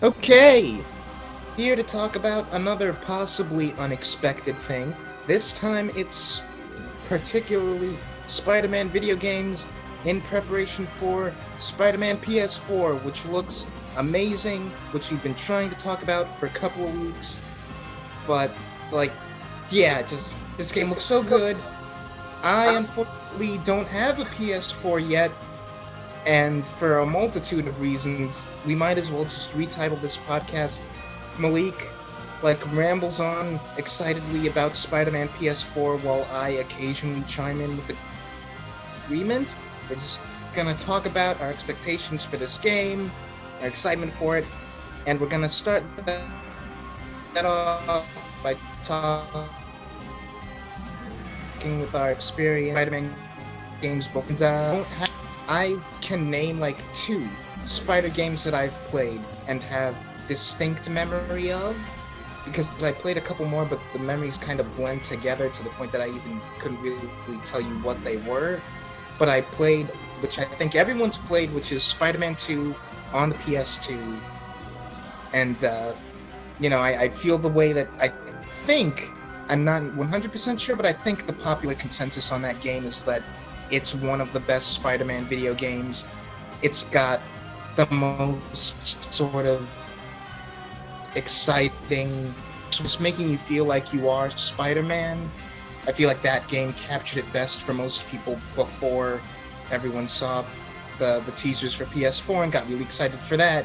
Okay, here to talk about another possibly unexpected thing. This time it's particularly Spider-Man video games in preparation for Spider-Man PS4, which looks amazing, which we've been trying to talk about for a couple of weeks. But, like, yeah, just this game looks so good. I unfortunately don't have a PS4 yet, and for a multitude of reasons, we might as well just retitle this podcast Malik, rambles on excitedly about Spider-Man PS4 while I occasionally chime in with agreement. We're just gonna talk about our expectations for this game, our excitement for it, and we're gonna start that off by talking with our experience Spider-Man games book. And I can name like 2 Spider games that I've played and have distinct memory of, because I played a couple more, but the memories kind of blend together to the point that I even couldn't really tell you what they were. But I played, which I think everyone's played, which is Spider-Man 2 on the PS2. And, I feel the way that I think, I'm not 100% sure, but I think the popular consensus on that game is that it's one of the best Spider-Man video games. It's got the most sort of exciting, just making you feel like you are Spider-Man. I feel like that game captured it best for most people before everyone saw the teasers for PS4 and got really excited for that.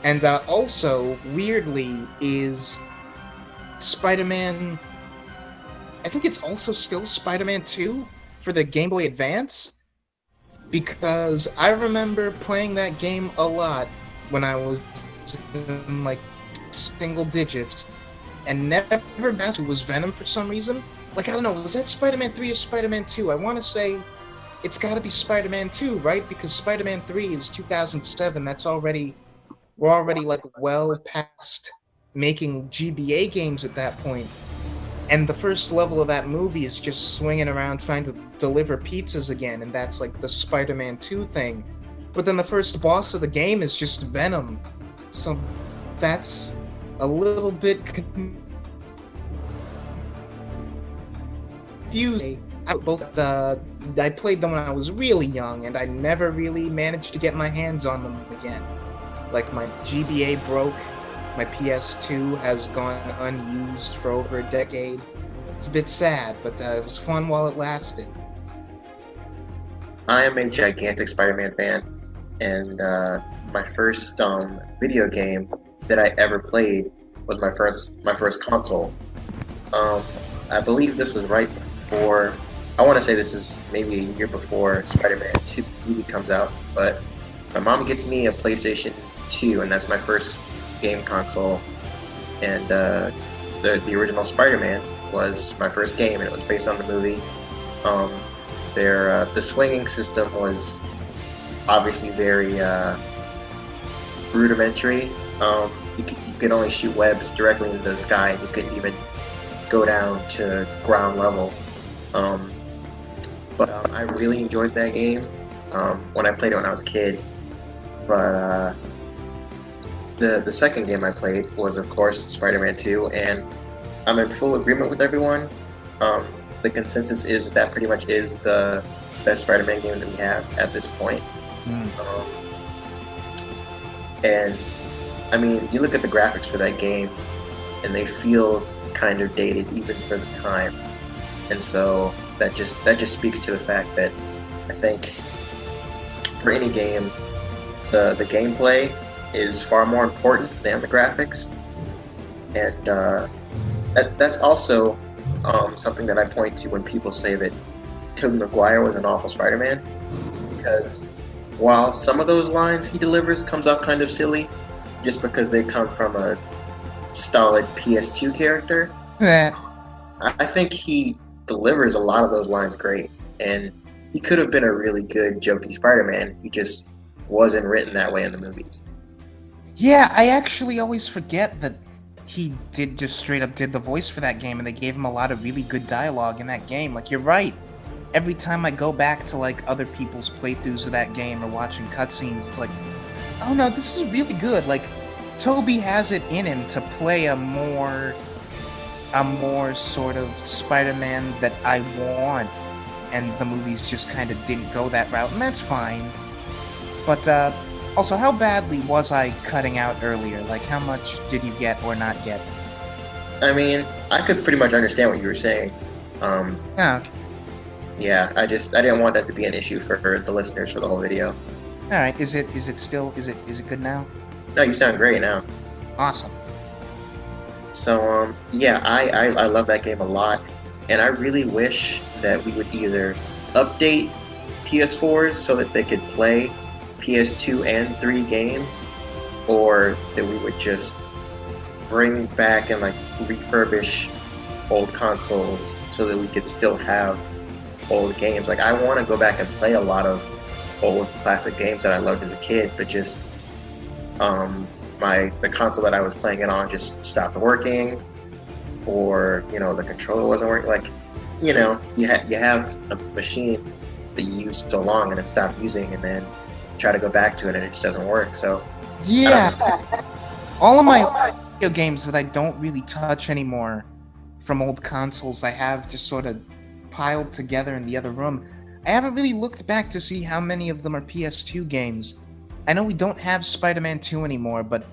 And also, weirdly, is Spider-Man... I think it's also still Spider-Man 2 for the Game Boy Advance, because I remember playing that game a lot when I was in, single digits, and never guessed it was Venom for some reason. I don't know, was that Spider-Man 3 or Spider-Man 2? I want to say it's got to be Spider-Man 2, right? Because Spider-Man 3 is 2007. We're already, well past making GBA games at that point. And the first level of that movie is just swinging around trying to deliver pizzas again, and that's, the Spider-Man 2 thing. But then the first boss of the game is just Venom. So that's a little bit confusing. I played them when I was really young, and I never really managed to get my hands on them again. My GBA broke, my PS2 has gone unused for over a decade. It's a bit sad, but it was fun while it lasted. I am a gigantic Spider-Man fan, and my first video game that I ever played was my first console. I believe this was right before. I want to say this is maybe a year before Spider-Man 2 movie comes out, but my mom gets me a PlayStation 2, and that's my first game console. And the original Spider-Man was my first game, and it was based on the movie. The swinging system was obviously very rudimentary. You could only shoot webs directly into the sky, and you couldn't even go down to ground level. But I really enjoyed that game when I played it when I was a kid. But the second game I played was, of course, Spider-Man 2, and I'm in full agreement with everyone. The consensus is that pretty much is the best Spider-Man game that we have at this point. And I mean, you look at the graphics for that game, and they feel kind of dated even for the time. And so that just speaks to the fact that I think for any game, the gameplay is far more important than the graphics. And that's also something that I point to when people say that Tobey Maguire was an awful Spider-Man, because while some of those lines he delivers comes off kind of silly, just because they come from a stolid PS2 character, I think he delivers a lot of those lines great, and he could have been a really good jokey Spider-Man. He just wasn't written that way in the movies. Yeah, I actually always forget that he just straight up did the voice for that game, and they gave him a lot of really good dialogue in that game. You're right. Every time I go back to other people's playthroughs of that game or watching cutscenes, it's oh no, this is really good. Toby has it in him to play a more sort of Spider-Man that I want, and the movies just kind of didn't go that route, and that's fine. But also, how badly was I cutting out earlier? Like, how much did you get or not get? I mean, I could pretty much understand what you were saying. Okay. Yeah, I didn't want that to be an issue for the listeners for the whole video. All right. Is it good now? No, you sound great now. Awesome. So yeah, I love that game a lot, and I really wish that we would either update PS4s so that they could play PS2 and 3 games, or that we would just bring back and like refurbish old consoles so that we could still have old games. Like, I want to go back and play a lot of old classic games that I loved as a kid, but just the console that I was playing it on just stopped working, or the controller wasn't working. Like, you have a machine that you used so long and then stop using, and then try to go back to it and it just doesn't work. So yeah, all of my video games that I don't really touch anymore from old consoles, I have just sort of piled together in the other room. I haven't really looked back to see how many of them are PS2 games. I know we don't have Spider-Man 2 anymore, but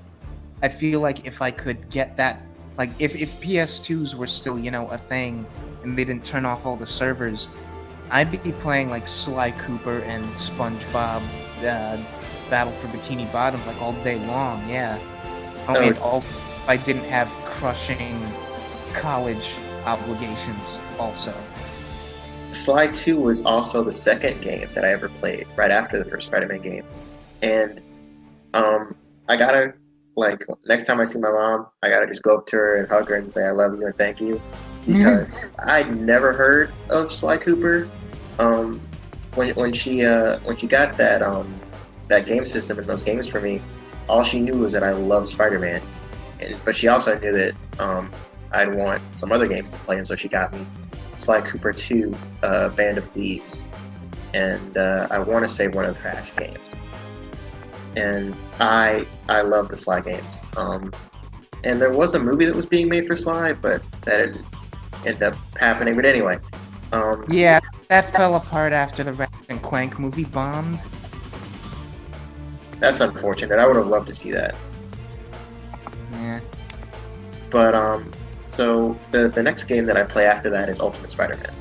I feel like if I could get that, like if PS2s were still, a thing, and they didn't turn off all the servers, I'd be playing like Sly Cooper and SpongeBob Battle for Bikini Bottom like all day long, yeah. And all if I didn't have crushing college obligations also. Sly 2 was also the second game that I ever played right after the first Spider-Man game. And I gotta, like, next time I see my mom, I gotta just go up to her and hug her and say I love you and thank you, because I'd never heard of Sly Cooper. When she got that game system and those games for me, all she knew was that I loved Spider-Man, but she also knew that I'd want some other games to play, and so she got me Sly Cooper 2, Band of Thieves, and I want to say one of the Crash games. And I love the Sly games. And there was a movie that was being made for Sly, but that didn't end up happening. But anyway. Yeah, that fell apart after the Ratchet and Clank movie bombed. That's unfortunate. I would have loved to see that. Yeah. But so the next game that I play after that is Ultimate Spider-Man,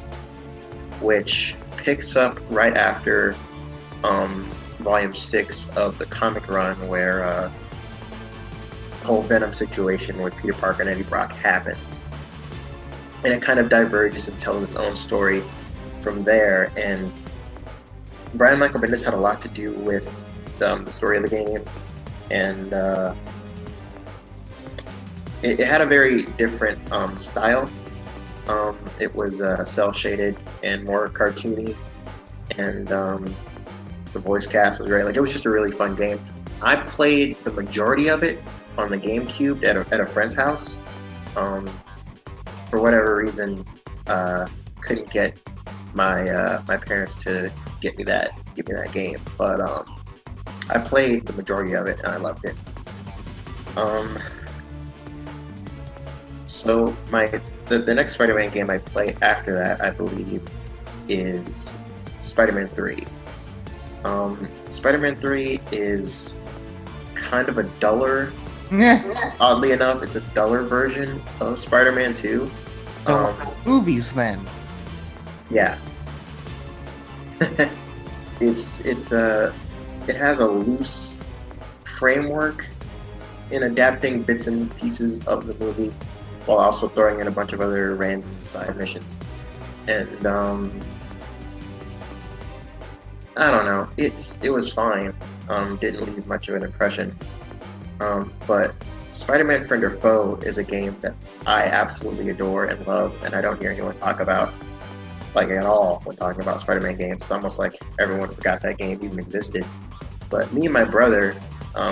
which picks up right after Volume 6 of the comic run, where the whole Venom situation with Peter Parker and Eddie Brock happens. And it kind of diverges and tells its own story from there. And Brian Michael Bendis had a lot to do with the story of the game. And it had a very different style. It was cel-shaded and more cartoony. And the voice cast was great. Like, it was just a really fun game. I played the majority of it on the GameCube at a friend's house. For whatever reason, couldn't get my parents to give me that game. But I played the majority of it and I loved it. So the next Spider-Man game I play after that, I believe, is Spider-Man 3. Spider-Man 3 is kind of a duller, oddly enough, it's a duller version of Spider-Man 2. Movies then. Yeah. It has a loose framework in adapting bits and pieces of the movie while also throwing in a bunch of other random side missions. And I don't know. It was fine. Didn't leave much of an impression. But Spider-Man Friend or Foe is a game that I absolutely adore and love, and I don't hear anyone talk about like at all when talking about Spider-Man games. It's almost like everyone forgot that game even existed. But me and my brother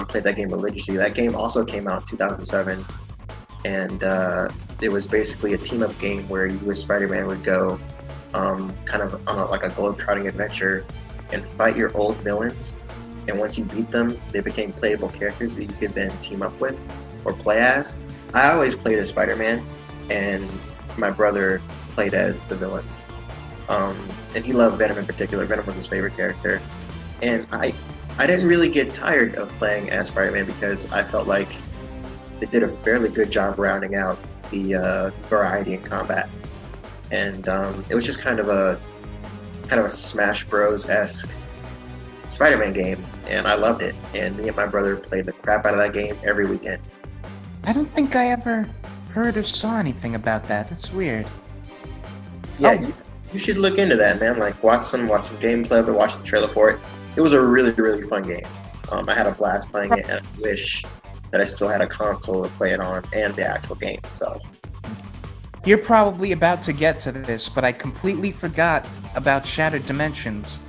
played that game religiously. That game also came out in 2007, and it was basically a team-up game where you as Spider-Man would go kind of on like a globe-trotting adventure and fight your old villains and once you beat them, they became playable characters that you could then team up with or play as. I always played as Spider-Man, and my brother played as the villains. And he loved Venom in particular. Venom was his favorite character. And I didn't really get tired of playing as Spider-Man because I felt like they did a fairly good job rounding out the variety in combat. And it was just kind of a Smash Bros-esque Spider-Man game, and I loved it. And me and my brother played the crap out of that game every weekend. I don't think I ever heard or saw anything about that. That's weird. Yeah, you should look into that, man. Like, watch some gameplay of it, watch the trailer for it. It was a really, really fun game. I had a blast playing it, and I wish that I still had a console to play it on and the actual game itself. You're probably about to get to this, but I completely forgot about Shattered Dimensions.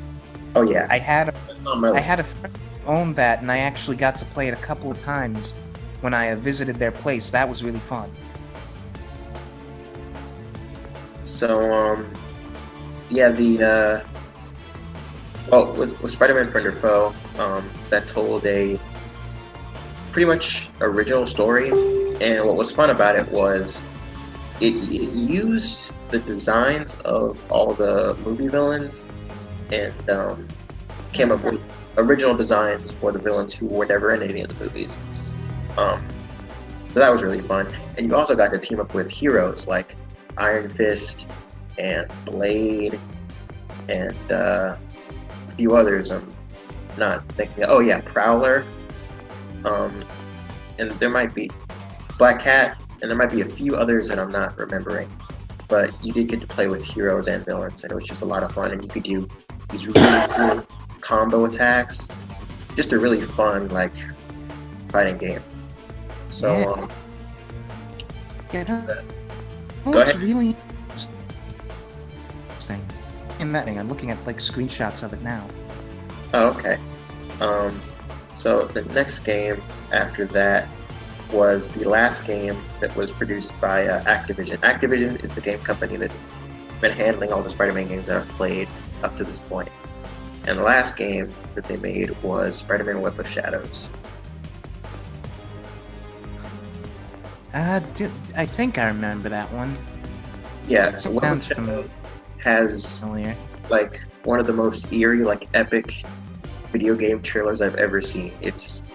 Oh yeah, I had a friend who owned that, and I actually got to play it a couple of times when I visited their place. That was really fun. So, yeah, with Spider-Man Friend or Foe, that told a pretty much original story, and what was fun about it was it used the designs of all the movie villains and came up with original designs for the villains who were never in any of the movies. So that was really fun. And you also got to team up with heroes like Iron Fist and Blade and a few others. I'm not thinking. Oh yeah, Prowler. And there might be Black Cat, and there might be a few others that I'm not remembering. But you did get to play with heroes and villains, and it was just a lot of fun. And you could do these really cool combo attacks. Just a really fun, like, fighting game. So, go ahead. Really interesting. In that thing, I'm looking at like screenshots of it now. Oh, okay. So the next game after that was the last game that was produced by Activision. Activision is the game company that's been handling all the Spider-Man games that I've played up to this point. And the last game that they made was Spider-Man Web of Shadows. I think I remember that one. Yeah, It Web of sounds Shadows has familiar. like one of the most eerie, like epic video game trailers I've ever seen. It's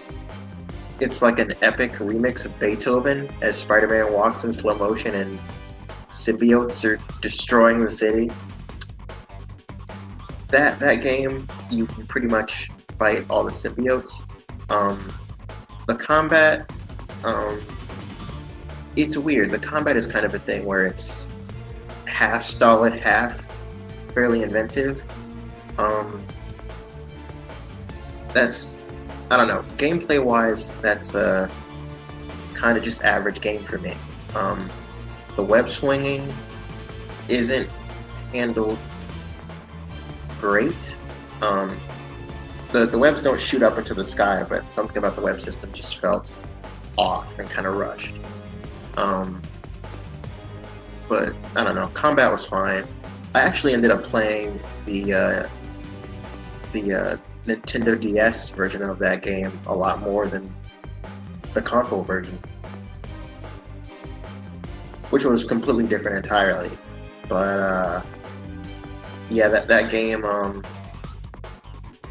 like an epic remix of Beethoven as Spider-Man walks in slow motion and symbiotes are destroying the city. That game, you pretty much fight all the symbiotes. The combat, it's weird. The combat is kind of a thing where it's half stolid, half fairly inventive. That's, I don't know, gameplay wise, that's a kind of just average game for me. The web swinging isn't handled great. The webs don't shoot up into the sky, but something about the web system just felt off and kind of rushed. But I don't know, combat was fine. I actually ended up playing the Nintendo DS version of that game a lot more than the console version, which was completely different entirely. But yeah, that game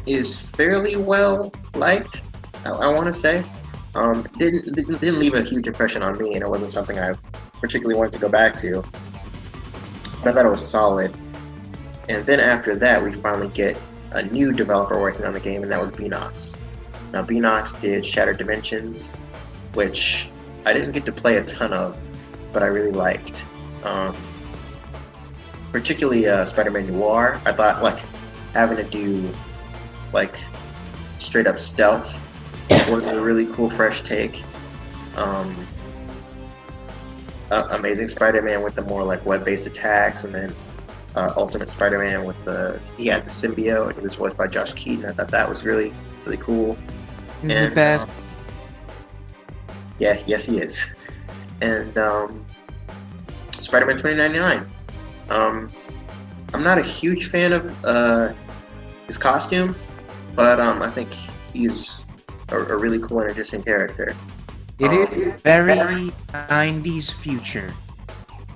is fairly well liked. I want to say didn't leave a huge impression on me, and it wasn't something I particularly wanted to go back to. But I thought it was solid. And then after that, we finally get a new developer working on the game, and that was Beanox. Now, Beanox did Shattered Dimensions, which I didn't get to play a ton of, but I really liked. Particularly Spider-Man Noir. I thought, like, having to do, like, straight up stealth was a really cool, fresh take. Amazing Spider-Man with the more, like, web-based attacks, and then Ultimate Spider-Man with he had the symbiote, and he was voiced by Josh Keaton. I thought that was really, really cool. He's the best. Yeah, yes he is. And Spider-Man 2099. I'm not a huge fan of his costume, but I think he's a really cool and interesting character. It is very 90s future.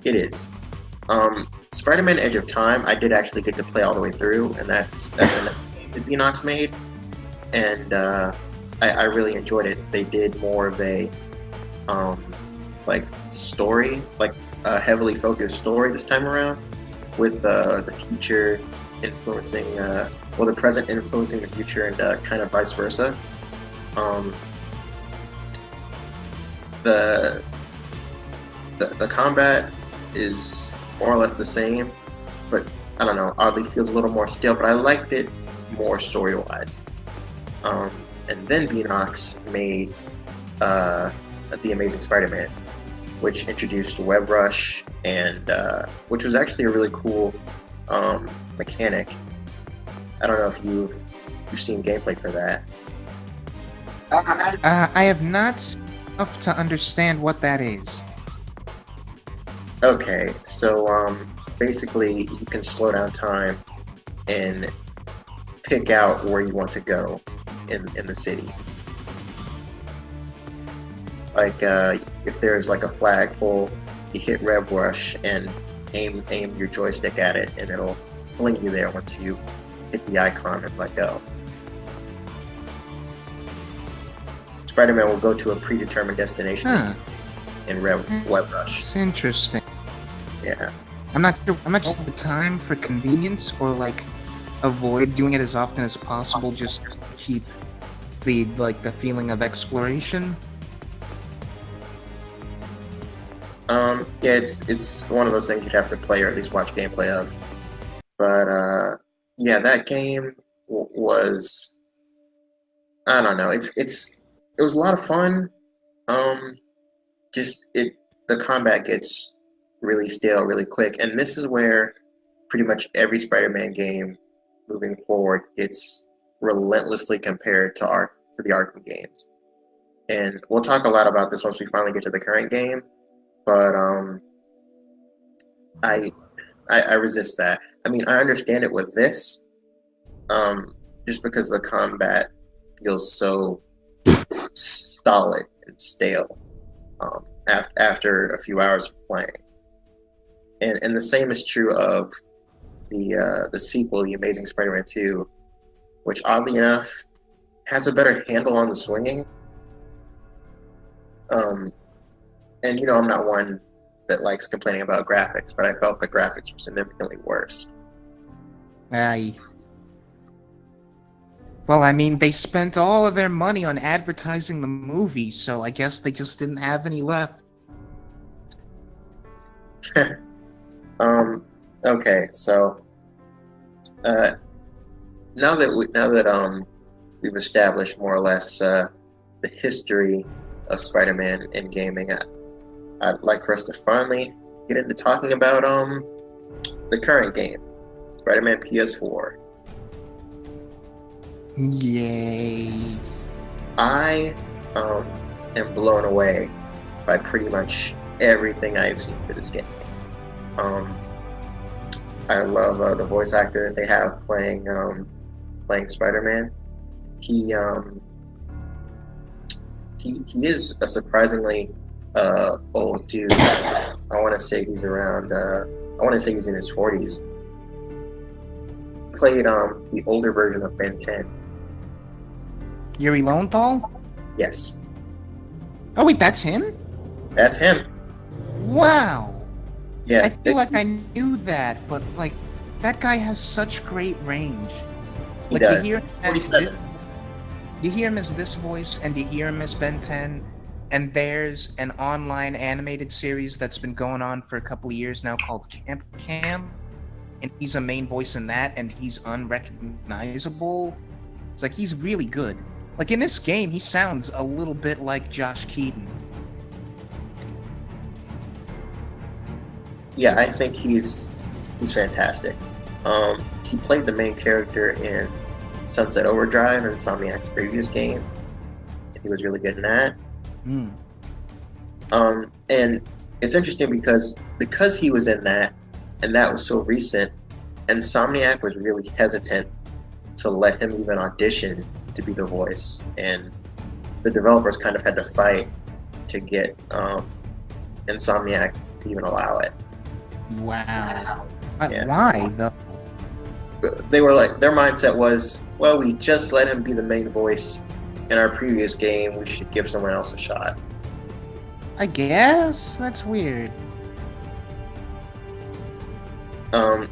It is. Spider-Man Edge of Time, I did actually get to play all the way through, and that's the game that Beanox made, and I really enjoyed it. They did more of a like story, like a heavily focused story this time around, with the future influencing, well, the present influencing the future, and kind of vice versa. The combat is more or less the same, but I don't know, oddly feels a little more stale, but I liked it more story-wise. And then Beanox made The Amazing Spider-Man, which introduced Web Rush, and which was actually a really cool mechanic. I don't know if you've seen gameplay for that. I have not seen enough to understand what that is. Okay, so basically you can slow down time and pick out where you want to go in the city. Like if there's like a flagpole, you hit Rev Rush and aim your joystick at it, and it'll fling you there once you hit the icon and let go. Spider-Man will go to a predetermined destination in Web Rush. It's interesting. Yeah. I'm not sure the time for convenience, or like avoid doing it as often as possible, just to keep the feeling of exploration. Yeah, it's one of those things you'd have to play or at least watch gameplay of. But yeah, that game was, I don't know, it was a lot of fun. The combat gets really stale really quick, and this is where pretty much every Spider-Man game moving forward gets relentlessly compared to the Arkham games. And we'll talk a lot about this once we finally get to the current game, but I resist that. I mean, I understand it with this, just because the combat feels so solid and stale after a few hours of playing. And the same is true of the sequel, The Amazing Spider-Man 2, which oddly enough has a better handle on the swinging. And you know, I'm not one that likes complaining about graphics, but I felt the graphics were significantly worse. Well, I mean, they spent all of their money on advertising the movie, so I guess they just didn't have any left. Okay, so now that we've established more or less the history of Spider-Man in gaming, I'd like for us to finally get into talking about the current game, Spider-Man PS4. Yay! I am blown away by pretty much everything I've seen for this game. I love the voice actor they have playing Spider-Man. He is a surprisingly old dude. I want to say he's around. I want to say he's in his 40s. He played the older version of Ben 10. Yuri Lowenthal? Yes. Oh wait, that's him? That's him. Wow. Yeah. I feel like I knew that, but like that guy has such great range. He Like does. you hear him as this voice, and you hear him as Ben 10, and there's an online animated series that's been going on for a couple of years now called Camp Cam, and he's a main voice in that, and he's unrecognizable. It's like he's really good. Like in this game, he sounds a little bit like Josh Keaton. Yeah, I think he's fantastic. He played the main character in Sunset Overdrive, and Insomniac's previous game. He was really good in that. And it's interesting because he was in that, and that was so recent, Insomniac was really hesitant to let him even audition to be the voice, and the developers kind of had to fight to get Insomniac to even allow it. Wow. Yeah. Why though? They were like, their mindset was, well, we just let him be the main voice in our previous game, we should give someone else a shot. I guess that's weird.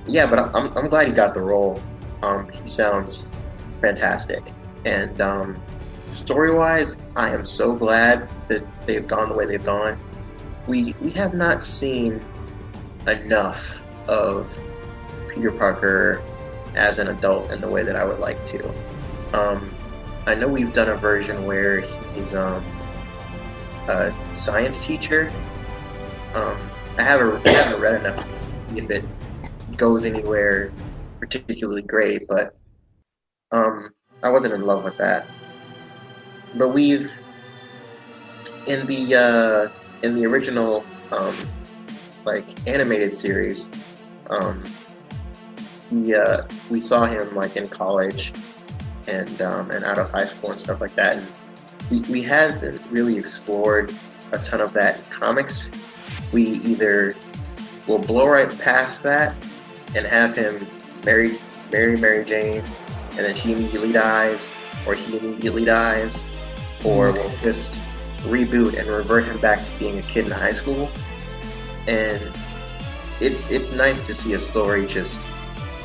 Yeah, but I'm glad he got the role. He sounds fantastic, and story-wise, I am so glad that they've gone the way they've gone. We have not seen enough of Peter Parker as an adult in the way that I would like to. I know we've done a version where he's a science teacher. I haven't read enough to see if it goes anywhere particularly great, but I wasn't in love with that. But we've in the original like animated series, we saw him like in college and out of high school and stuff like that, and we haven't really explored a ton of that in comics. We either will blow right past that and have him marry Mary Jane, and then she immediately dies, or he immediately dies, or we'll just reboot and revert him back to being a kid in high school. And it's nice to see a story just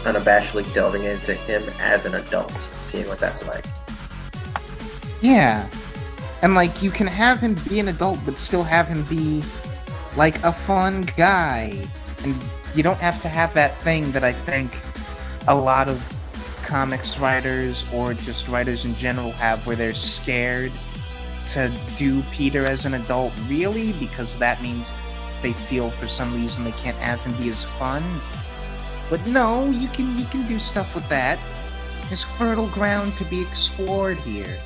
unabashedly delving into him as an adult, seeing what that's like. Yeah. And like you can have him be an adult but still have him be like a fun guy. And you don't have to have that thing that I think a lot of comics writers or just writers in general have, where they're scared to do Peter as an adult, really, because that means they feel for some reason they can't have him be as fun. But no, you can do stuff with that. There's fertile ground to be explored here.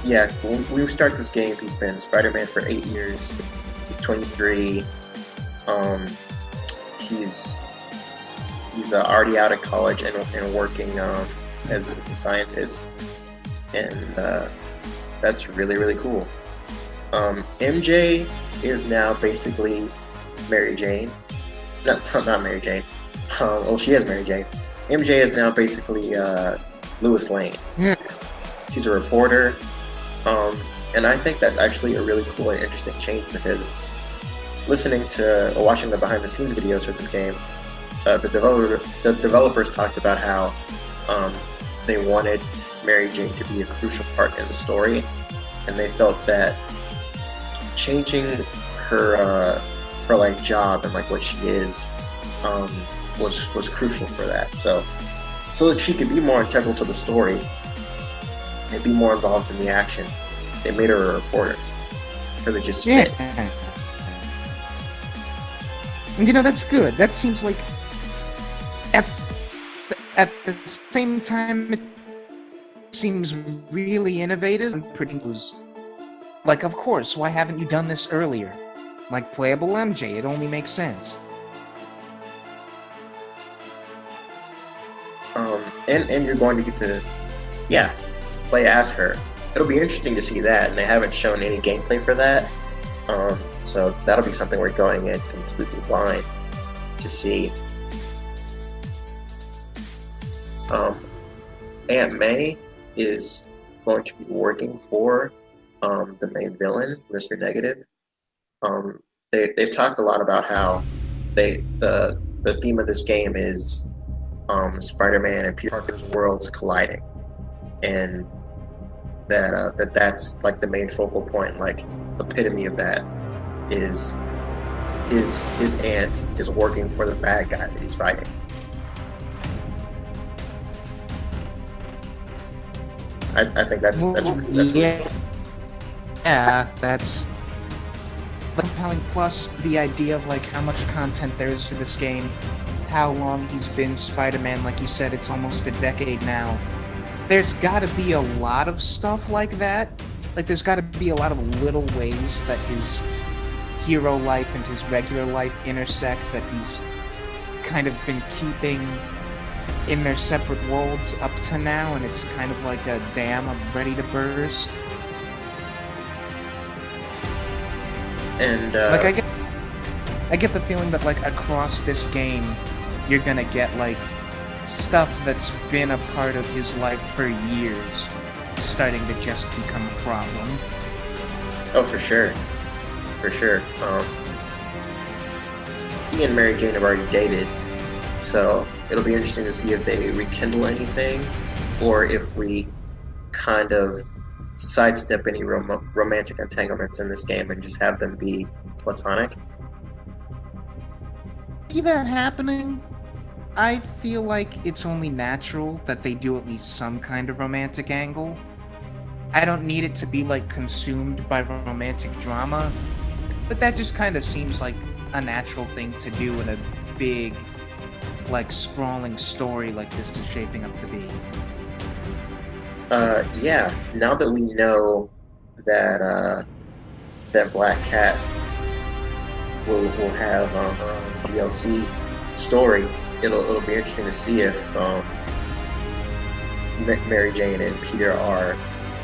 Yeah, when we start this game, he's been Spider-Man for 8 years. He's 23. He's already out of college and working as a scientist, and that's really, really cool. MJ is now basically Mary Jane. Not Mary Jane. Well, she is Mary Jane. MJ is now basically Lois Lane. Yeah. She's a reporter, and I think that's actually a really cool and interesting change, because listening to or watching the behind-the-scenes videos for this game, the developers talked about how they wanted Mary Jane to be a crucial part in the story, and they felt that changing her like job and like what she is was crucial for that. So that she could be more integral to the story and be more involved in the action, they made her a reporter, because it just fit. And that's good. That seems like at the same time it seems really innovative and pretty loose. Like, of course, why haven't you done this earlier? Like playable MJ, it only makes sense. And you're going to get to, play as her. It'll be interesting to see that, and they haven't shown any gameplay for that. So that'll be something we're going in completely blind to see. Aunt May is going to be working for the main villain, Mr. Negative. They've talked a lot about how the theme of this game is Spider-Man and Peter Parker's worlds colliding, and that's like the main focal point, like epitome of that is his aunt is working for the bad guy that he's fighting. I think that's that's compelling. Plus the idea of like how much content there is to this game, how long he's been Spider-Man. Like you said, it's almost a decade now. There's got to be a lot of stuff like that. Like there's got to be a lot of little ways that his hero life and his regular life intersect, that he's kind of been keeping in their separate worlds up to now, and it's kind of like a dam ready to burst. And like I get the feeling that like across this game, you're gonna get like stuff that's been a part of his life for years starting to just become a problem. Oh, for sure. For sure. He and Mary Jane have already dated, so it'll be interesting to see if they rekindle anything, or if we kind of sidestep any romantic entanglements in this game and just have them be platonic. See that happening? I feel like it's only natural that they do at least some kind of romantic angle. I don't need it to be like consumed by romantic drama, but that just kind of seems like a natural thing to do in a big, like, sprawling story like this is shaping up to be. Yeah, now that we know that that Black Cat will have DLC story, it'll be interesting to see if Mary Jane and Peter are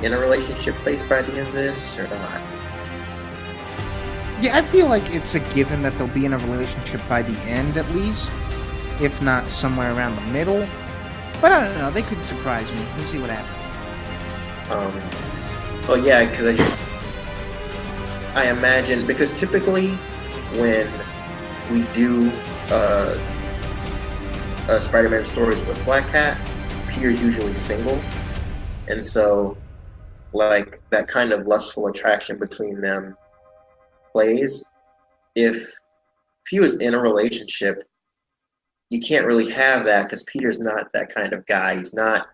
in a relationship placed by the end of this or not. Yeah, I feel like it's a given that they'll be in a relationship by the end at least, if not somewhere around the middle. But I don't know, they could surprise me. We'll see what happens. Well, yeah, because I imagine, because typically when we do Spider-Man stories with Black Cat, Peter's usually single, and so like that kind of lustful attraction between them plays. If he was in a relationship, you can't really have that because Peter's not that kind of guy. He's not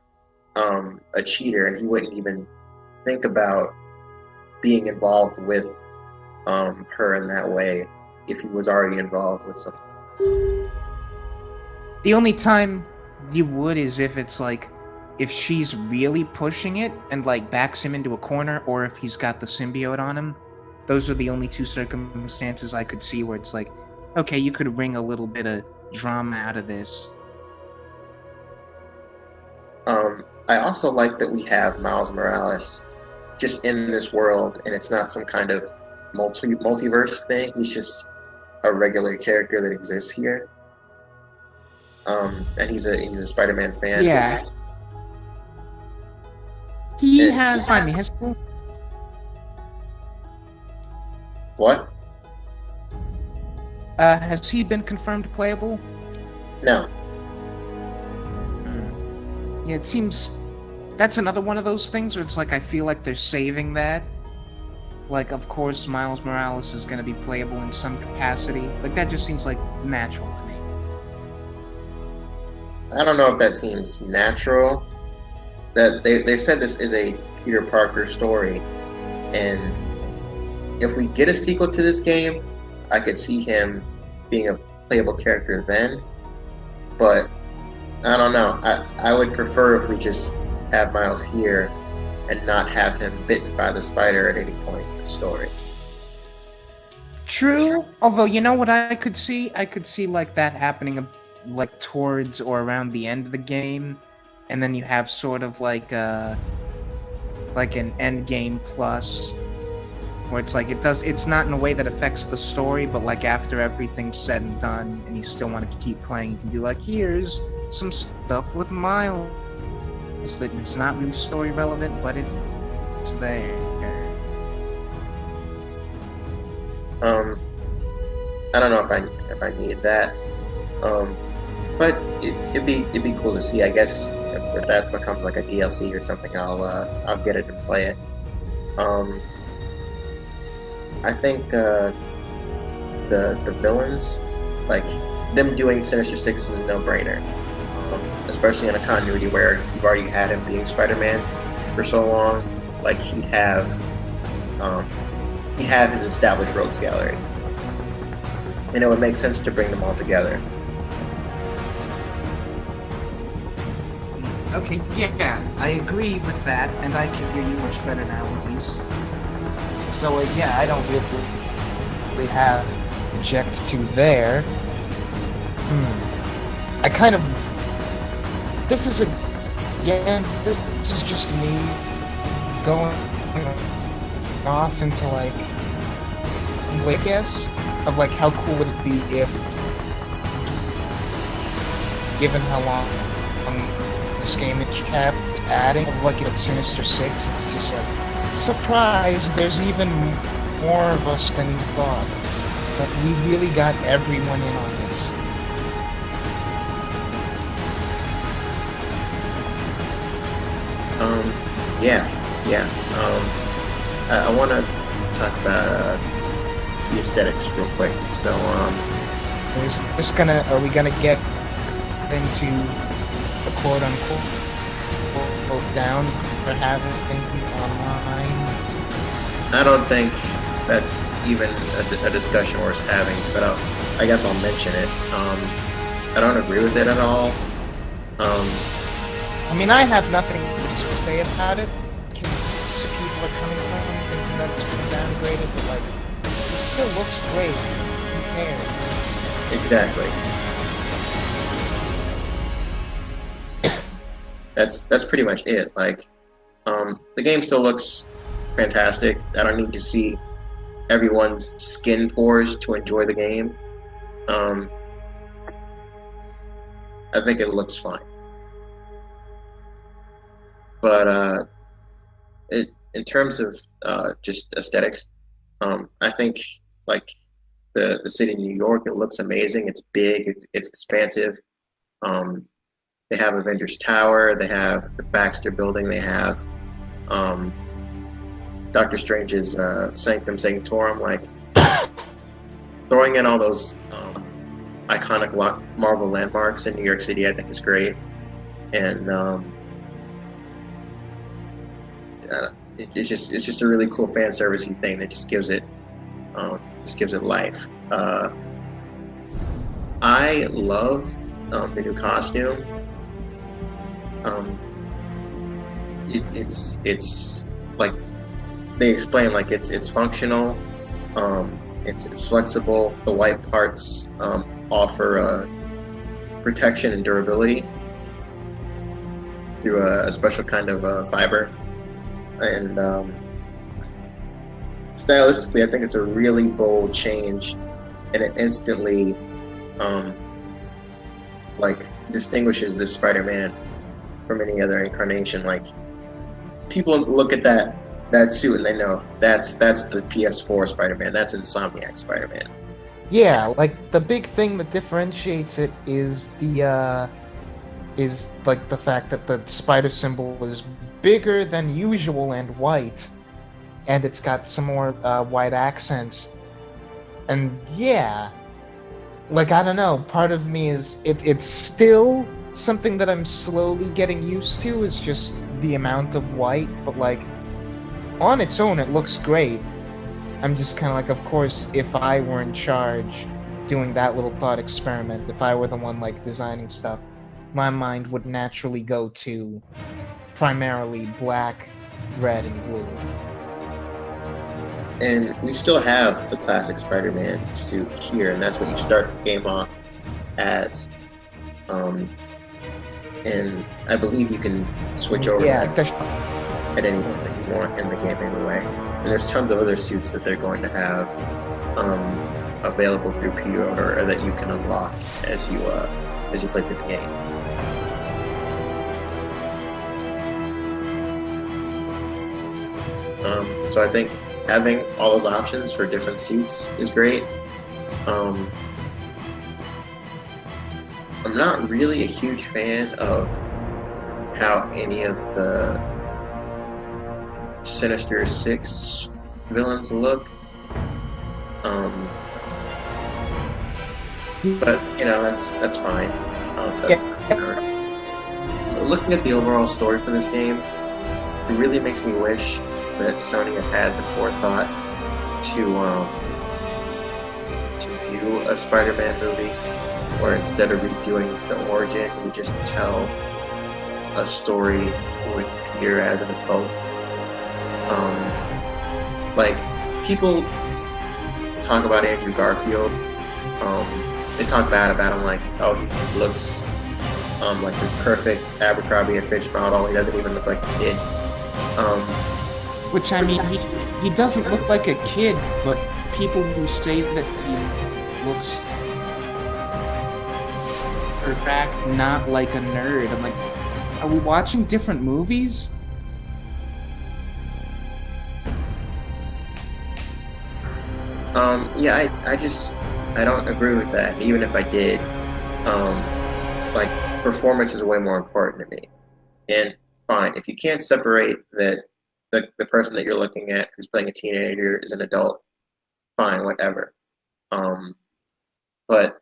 a cheater, and he wouldn't even think about being involved with her in that way if he was already involved with someone else. The only time you would is if it's like, if she's really pushing it and like backs him into a corner, or if he's got the symbiote on him. Those are the only two circumstances I could see where it's like, okay, you could wring a little bit of drama out of this. I also like that we have Miles Morales just in this world, and it's not some kind of multiverse thing. He's just a regular character that exists here. And he's a Spider-Man fan. Yeah. He has. I mean, What? Has he been confirmed playable? No. Yeah, it seems that's another one of those things where it's like I feel like they're saving that. Like, of course, Miles Morales is going to be playable in some capacity. Like, that just seems like natural to me. I don't know if that seems natural. That they've said this is a Peter Parker story, and if we get a sequel to this game, I could see him being a playable character then. But I don't know. I would prefer if we just have Miles here and not have him bitten by the spider at any point in the story. True. Although, you know what I could see? I could see like that happening like towards or around the end of the game, and then you have sort of like an end game plus, where it's like it's not in a way that affects the story, but like after everything's said and done and you still want to keep playing, you can do like, here's some stuff with Miles that it's not really story relevant, but it's there. I don't know if I need that. But it'd be cool to see. I guess if that becomes like a DLC or something, I'll get it and play it. I think the villains, like them doing Sinister Six, is a no-brainer, especially in a continuity where you've already had him being Spider-Man for so long. Like he'd have his established rogues gallery, and it would make sense to bring them all together. Okay, yeah, I agree with that, and I can hear you much better now, at least. So, yeah, I don't really have object to there. I kind of, this is this is just me going off into like, I guess, of like how cool would it be if, given how long this game is kept adding, like at Sinister 6, it's just like, surprise, there's even more of us than you thought. But we really got everyone in on this. Yeah. I want to talk about the aesthetics real quick. So, Is this gonna, are we gonna get into the quote-unquote down for having online? I don't think that's even a discussion worth having, but I guess I'll mention it. I don't agree with it at all. I mean, I have nothing to say about it. Because people are coming from thinking that it's been downgraded, but like, it still looks great. Who cares? Exactly. That's pretty much it. Like, the game still looks fantastic. I don't need to see everyone's skin pores to enjoy the game. I think it looks fine. But in terms of just aesthetics, I think like the city of New York, it looks amazing. It's big, it's expansive. They have Avengers Tower, they have the Baxter Building, they have Doctor Strange's Sanctum Sanctorum. Like, throwing in all those iconic Marvel landmarks in New York City, I think is great. And it's just a really cool fan servicey thing that just gives it life. I love the new costume. It's like they explain, like it's functional, it's flexible. The white parts offer protection and durability through a special kind of fiber. And stylistically, I think it's a really bold change, and it instantly like distinguishes this Spider-Man from any other incarnation. Like, people look at that suit and they know that's the PS4 Spider-Man. That's Insomniac Spider-Man. Yeah, like the big thing that differentiates it is the fact that the spider symbol is bigger than usual and white, and it's got some more white accents. And yeah, like, I don't know, part of me is it's still something that I'm slowly getting used to, is just the amount of white, but like on its own it looks great. I'm just kind of like, of course, if I were in charge doing that little thought experiment, if I were the one like designing stuff, my mind would naturally go to primarily black, red, and blue. And we still have the classic Spider-Man suit here, and that's what you start the game off as. And I believe you can switch over at any point that you want in the game anyway. And there's tons of other suits that they're going to have available through pre-order, or that you can unlock as you play through the game. So I think having all those options for different suits is great. I'm not really a huge fan of how any of the Sinister 6 villains look. But you know, that's fine. Looking at the overall story for this game, it really makes me wish that Sony had the forethought to do a Spider-Man movie, where instead of redoing the origin, we just tell a story with Peter as an adult. Like, people talk about Andrew Garfield. They talk bad about him, like, oh, he looks like this perfect Abercrombie and Fitch model. He doesn't even look like a kid. Which, I mean, he doesn't look like a kid, but people who say that he looks are back not like a nerd. I'm like, are we watching different movies? Yeah, I don't agree with that. Even if I did, like performance is way more important to me. And fine, if you can't separate that the person that you're looking at who's playing a teenager is an adult, fine, whatever. But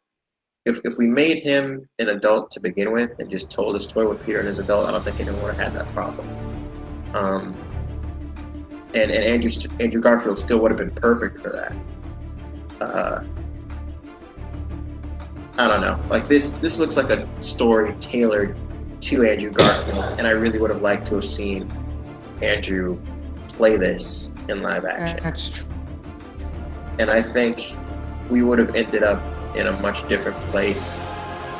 if we made him an adult to begin with and just told a story with Peter and his adult, I don't think anyone would have had that problem. And Andrew Garfield still would have been perfect for that. I don't know. Like this looks like a story tailored to Andrew Garfield, and I really would have liked to have seen Andrew play this in live action. That's true. And I think we would have ended up in a much different place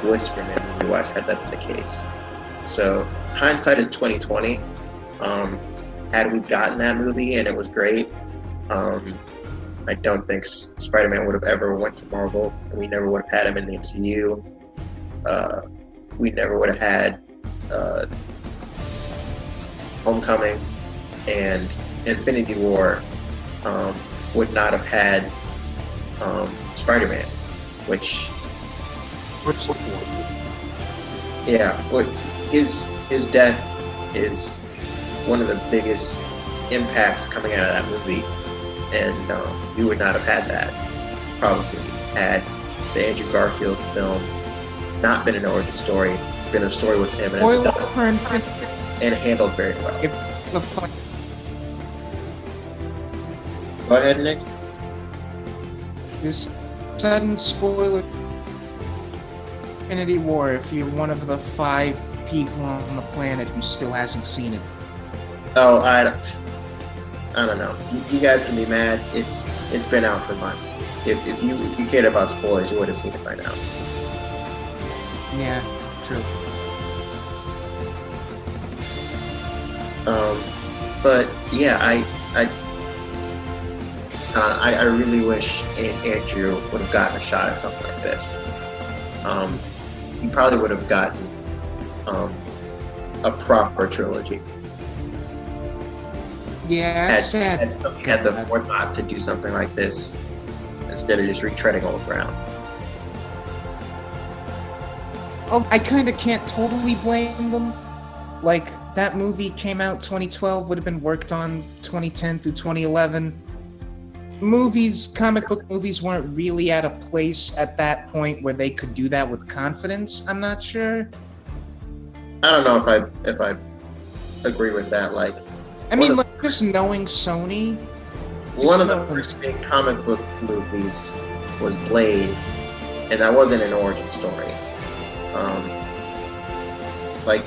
with Spider-Man in the US had that been the case. So hindsight is 2020. Had we gotten that movie and it was great, I don't think Spider-Man would have ever went to Marvel, and we never would have had him in the MCU. We never would have had Homecoming, and Infinity War would not have had Spider-Man, which yeah, his death is one of the biggest impacts coming out of that movie, and we would not have had that probably had the Andrew Garfield film not been an origin story, been a story with him as and handled very well. Go ahead, Nick. This sudden spoiler: Infinity War. If you're one of the 5 people on the planet who still hasn't seen it. Oh, I don't know. You guys can be mad. It's been out for months. If you cared about spoilers, you would have seen it by now. Yeah, true. But yeah, I really wish Andrew would have gotten a shot at something like this. He probably would have gotten a proper trilogy. Yeah, that's sad. Had the forethought to do something like this instead of just retreading old ground. Oh, I kind of can't totally blame them. Like, that movie came out 2012, would have been worked on 2010 through 2011. Comic book movies weren't really at a place at that point where they could do that with confidence. I'm not sure. I don't know if I agree with that. Like, I mean, like, just knowing Sony. One of the first big comic book movies was Blade, and that wasn't an origin story. Like,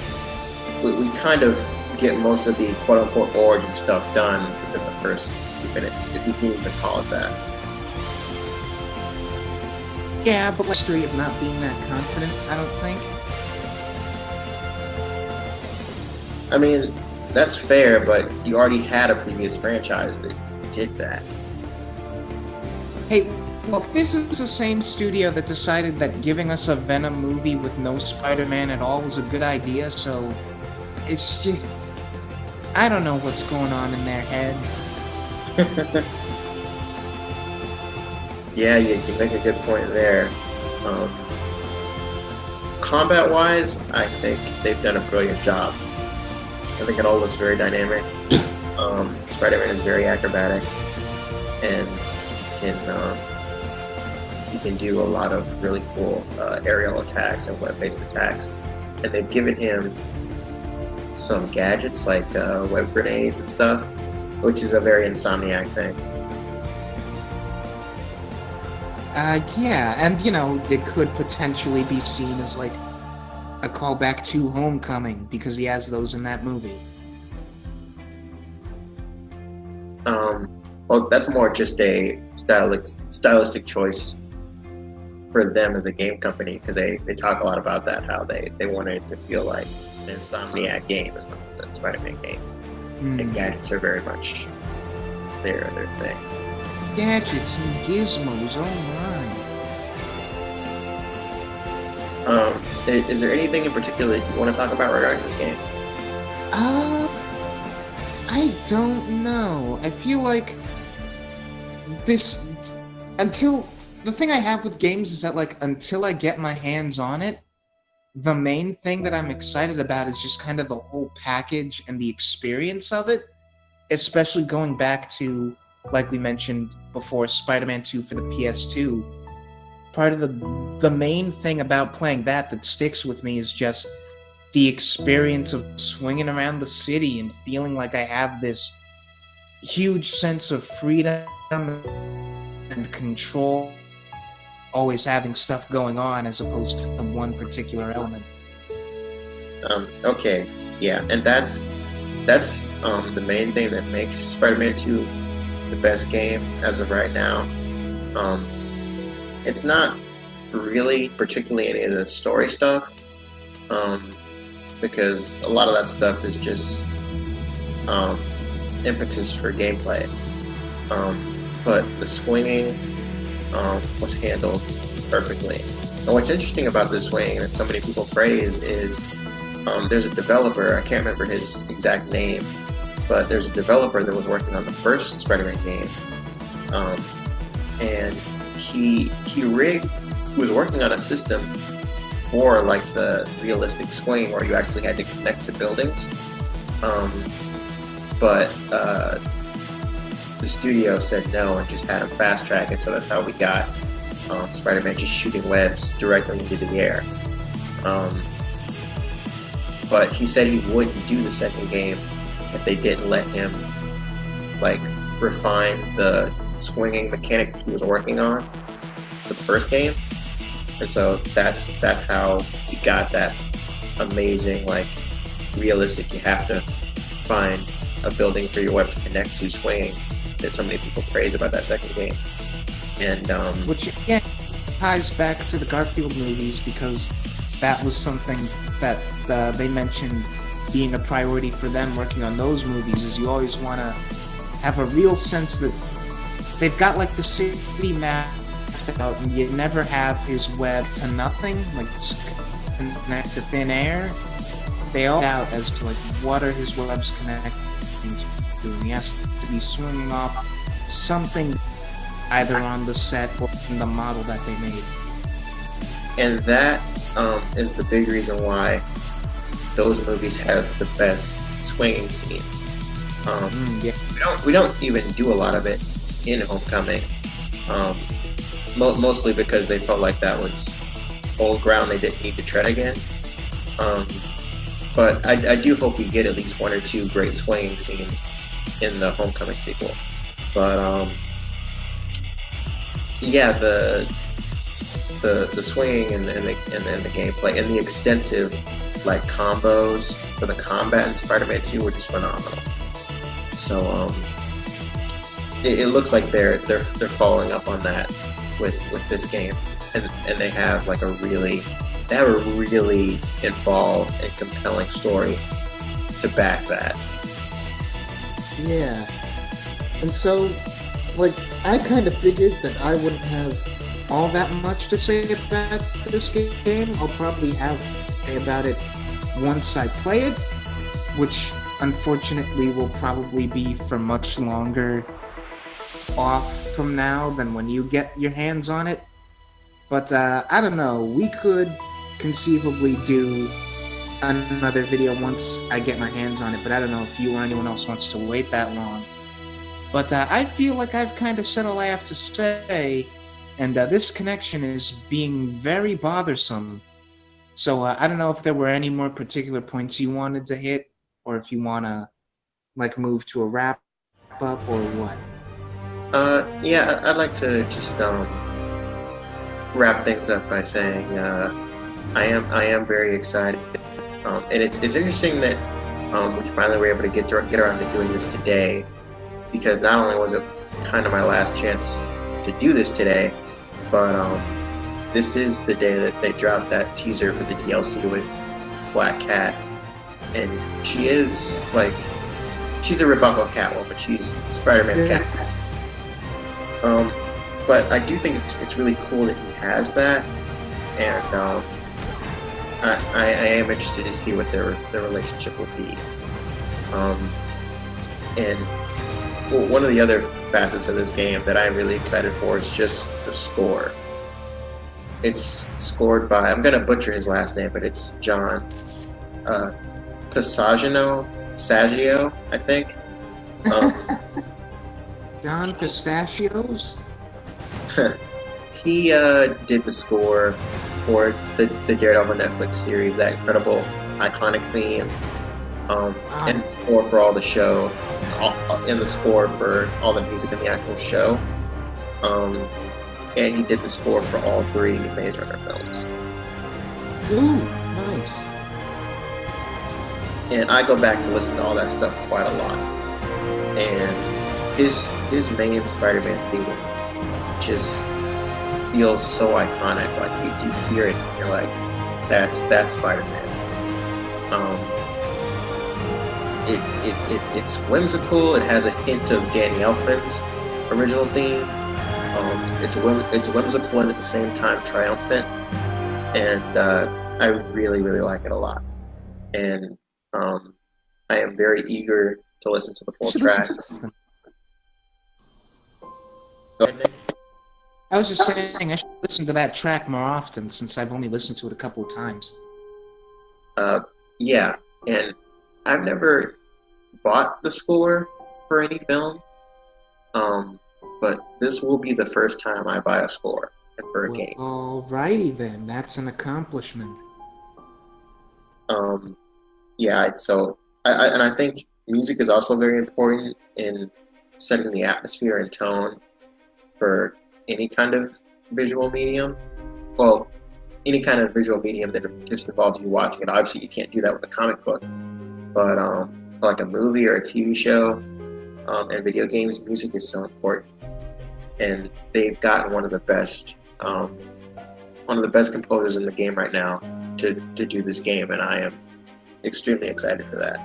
we kind of get most of the quote-unquote origin stuff done within the first few minutes, if you can even call it that. Yeah, but the history of not being that confident, I don't think. I mean, that's fair, but you already had a previous franchise that did that. Hey, look, this is the same studio that decided that giving us a Venom movie with no Spider-Man at all was a good idea, so it's just... I don't know what's going on in their head. Yeah, you make a good point there. Combat-wise, I think they've done a brilliant job. I think it all looks very dynamic. Spider-Man is very acrobatic, and he can do a lot of really cool aerial attacks and web-based attacks. And they've given him some gadgets like web grenades and stuff, which is a very Insomniac thing. Yeah, and you know, it could potentially be seen as like a callback to Homecoming because he has those in that movie. Well, that's more just a stylistic choice. for them as a game company, because they talk a lot about that, how they wanted it to feel like an Insomniac game as much as a Spider-Man game. And gadgets are very much their thing. Gadgets and gizmos, oh my. Is there anything in particular that you want to talk about regarding this game? I don't know. I feel like this, until, the thing I have with games is that, like, until I get my hands on it, the main thing that I'm excited about is just kind of the whole package and the experience of it, especially going back to, like we mentioned before, Spider-Man 2 for the PS2. Part of the main thing about playing that sticks with me is just the experience of swinging around the city and feeling like I have this huge sense of freedom and control, always having stuff going on as opposed to one particular element. Okay, yeah, and that's the main thing that makes Spider-Man 2 the best game as of right now. It's not really particularly any of the story stuff, because a lot of that stuff is just impetus for gameplay. But the swinging was handled perfectly. And what's interesting about this swing that so many people praise is there's a developer, I can't remember his exact name, but there's a developer that was working on the first Spider-Man game, and he was working on a system for like the realistic swing where you actually had to connect to buildings, but the studio said no and just had him fast track it, so that's how we got Spider-Man just shooting webs directly into the air. But he said he wouldn't do the second game if they didn't let him like refine the swinging mechanic he was working on for the first game, and so that's how he got that amazing, like, realistic, you have to find a building for your web to connect to swinging that so many people praise about that second game. And which again ties back to the Garfield movies, because that was something that they mentioned being a priority for them working on those movies, is you always want to have a real sense that they've got like the city map out, and you never have his web to nothing, like just connect to thin air. They all out as to like what are his webs connecting to. He has to be swinging off something either on the set or in the model that they made. And that is the big reason why those movies have the best swinging scenes. We don't even do a lot of it in Homecoming, mostly because they felt like that was old ground they didn't need to tread again. But I do hope we get at least one or two great swinging scenes in the Homecoming sequel. But yeah, the swinging and the gameplay and the extensive like combos for the combat in Spider-Man 2 were just phenomenal. So it looks like they're following up on that with this game, and they have like a really involved and compelling story to back that. Yeah. And so, like, I kind of figured that I wouldn't have all that much to say about this game. I'll probably have to say about it once I play it, which unfortunately will probably be for much longer off from now than when you get your hands on it. But I don't know, we could conceivably do another video once I get my hands on it, but I don't know if you or anyone else wants to wait that long. But I feel like I've kind of said all I have to say, and this connection is being very bothersome. So I don't know if there were any more particular points you wanted to hit, or if you want to like move to a wrap up or what. Yeah, I'd like to just wrap things up by saying I am very excited, and it's interesting that we finally were able to get around to doing this today, because not only was it kind of my last chance to do this today, but this is the day that they dropped that teaser for the DLC with Black Cat, and she is like, she's a ripoff of Catwoman. She's Spider-Man's cat. But I do think it's really cool that he has that, and I am interested to see what their relationship will be. And well, one of the other facets of this game that I'm really excited for is just the score. It's scored by, I'm gonna butcher his last name, but it's John Saggio, I think. John Pistachios? He did the score for the Daredevil Netflix series, that incredible, iconic theme, and the score for all the show, and the score for all the music in the actual show. And he did the score for all 3 Maze Runner films. Ooh, nice. And I go back to listen to all that stuff quite a lot. And his main Spider-Man theme just feels so iconic. Like you hear it, and you're like, that's Spider-Man. It's whimsical. It has a hint of Danny Elfman's original theme. It's whimsical and at the same time triumphant, and I really like it a lot. And I am very eager to listen to the full track. Go ahead, Nick. I was just saying I should listen to that track more often since I've only listened to it a couple of times. Yeah, and I've never bought the score for any film, but this will be the first time I buy a score for a game. Alrighty then, that's an accomplishment. Yeah, so I think music is also very important in setting the atmosphere and tone for any kind of visual medium. Well, any kind of visual medium that just involves you watching it. Obviously, you can't do that with a comic book, but like a movie or a TV show and video games, music is so important. And they've gotten one of the best composers in the game right now to do this game, and I am extremely excited for that.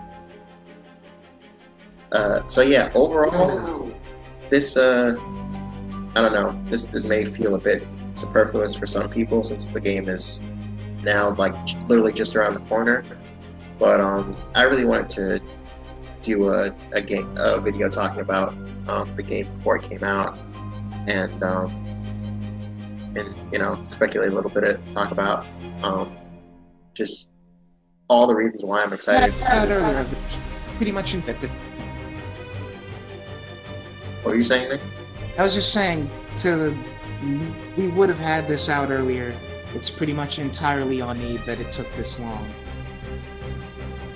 So yeah, overall, this I don't know. This may feel a bit superfluous for some people since the game is now like literally just around the corner. But I really wanted to do a video talking about the game before it came out, and you know, speculate a little bit, talk about just all the reasons why I'm excited. Pretty much in that. What were you saying, Nick? I was just saying, we would have had this out earlier. It's pretty much entirely on me that it took this long.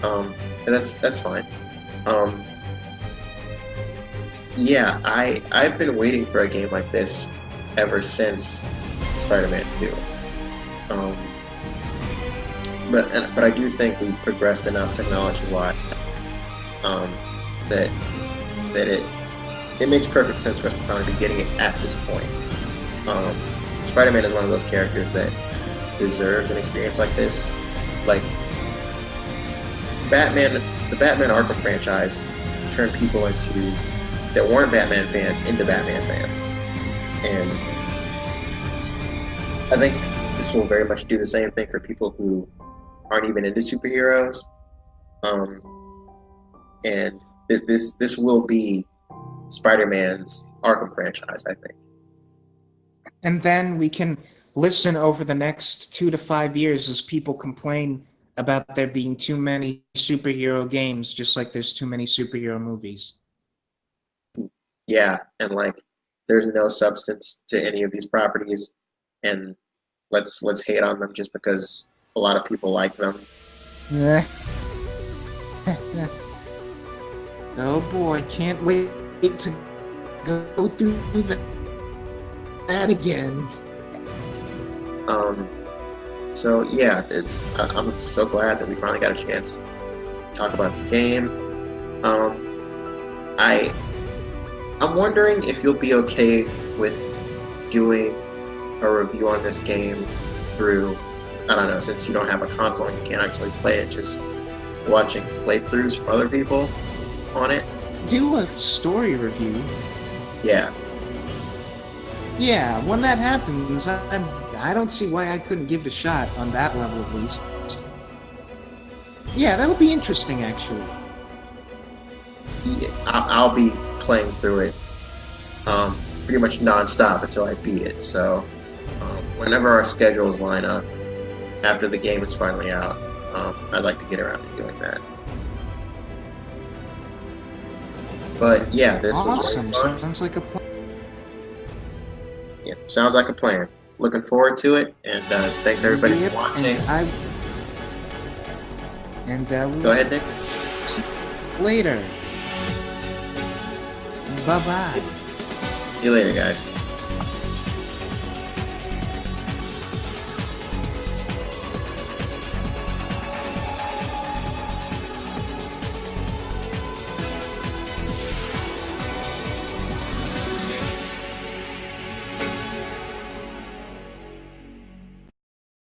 And that's fine. Yeah, I've been waiting for a game like this ever since Spider-Man 2. But I do think we've progressed enough technology-wise that it makes perfect sense for us to finally be getting it at this point. Spider-Man is one of those characters that deserves an experience like this. Like the Batman Arkham franchise turned people that weren't Batman fans into Batman fans, and I think this will very much do the same thing for people who aren't even into superheroes. And this will be Spider-Man's Arkham franchise, I think. And then we can listen over the next 2 to 5 years as people complain about there being too many superhero games, just like there's too many superhero movies. Yeah, and like there's no substance to any of these properties, and let's hate on them just because a lot of people like them. Oh boy, can't wait to go through that again. So yeah, I'm so glad that we finally got a chance to talk about this game. I'm wondering if you'll be okay with doing a review on this game through, I don't know, since you don't have a console and you can't actually play it, just watching playthroughs from other people on it. Do a story review. Yeah. Yeah, when that happens, I don't see why I couldn't give it a shot on that level at least. Yeah, that'll be interesting, actually. Yeah, I'll be playing through it pretty much non-stop until I beat it. So whenever our schedules line up after the game is finally out, I'd like to get around to doing that. But yeah, this was awesome. Sounds like a plan. Yeah, sounds like a plan. Looking forward to it, and thanks everybody for watching. We'll Go ahead, Nick. See you later. Bye-bye. See you later, guys.